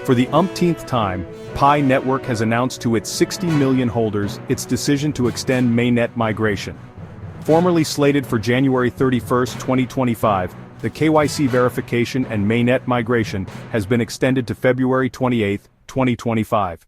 For the umpteenth time, PiNetwork has announced to its 60 million holders its decision to extend Mainnet migration. Formerly slated for January 31, 2025, the KYC verification and Mainnet migration has been extended to February 28, 2025.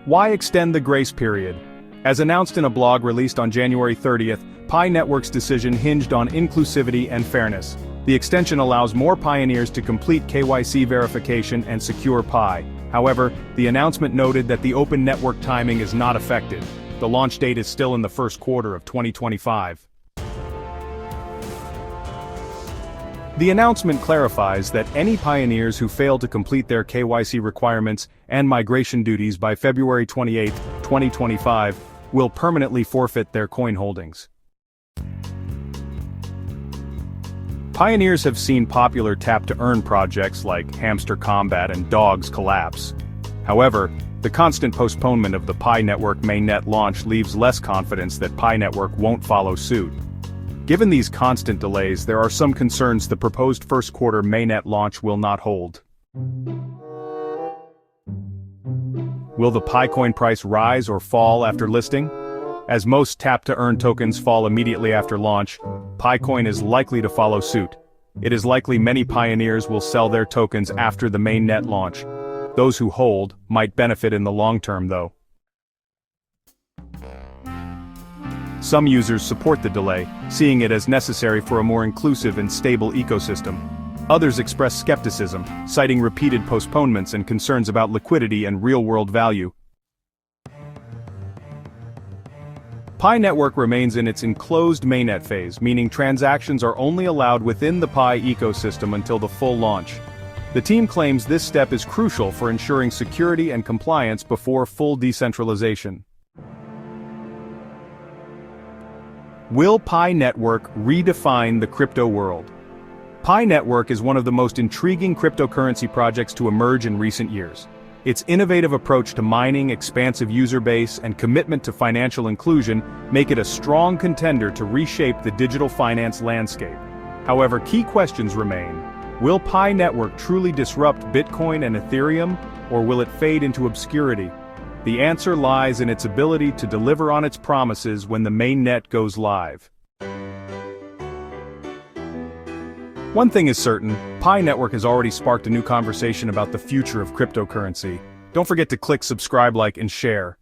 Why extend the grace period? As announced in a blog released on January 30th, PiNetwork's decision hinged on inclusivity and fairness. The extension allows more pioneers to complete KYC verification and secure Pi. However, the announcement noted that the open network timing is not affected. The launch date is still in the first quarter of 2025. The announcement clarifies that any pioneers who fail to complete their KYC requirements and migration duties by February 28, 2025, will permanently forfeit their coin holdings. Pioneers have seen popular tap-to-earn projects like Hamster Combat and Dogs collapse. However, the constant postponement of the PiNetwork mainnet launch leaves less confidence that PiNetwork won't follow suit. Given these constant delays, there are some concerns the proposed first quarter mainnet launch will not hold. Will the PiCoin price rise or fall after listing? As most tap-to-earn tokens fall immediately after launch, PiCoin is likely to follow suit. It is likely many pioneers will sell their tokens after the mainnet launch. Those who hold might benefit in the long term though. Some users support the delay, seeing it as necessary for a more inclusive and stable ecosystem. Others express skepticism, citing repeated postponements and concerns about liquidity and real-world value. PiNetwork remains in its enclosed mainnet phase, meaning transactions are only allowed within the Pi ecosystem until the full launch. The team claims this step is crucial for ensuring security and compliance before full decentralization. Will PiNetwork redefine the crypto world? PiNetwork is one of the most intriguing cryptocurrency projects to emerge in recent years. Its innovative approach to mining, expansive user base, and commitment to financial inclusion make it a strong contender to reshape the digital finance landscape. However, key questions remain. Will PiNetwork truly disrupt Bitcoin and Ethereum, or will it fade into obscurity? The answer lies in its ability to deliver on its promises when the mainnet goes live. One thing is certain, PiNetwork has already sparked a new conversation about the future of cryptocurrency. Don't forget to click subscribe, like, and share.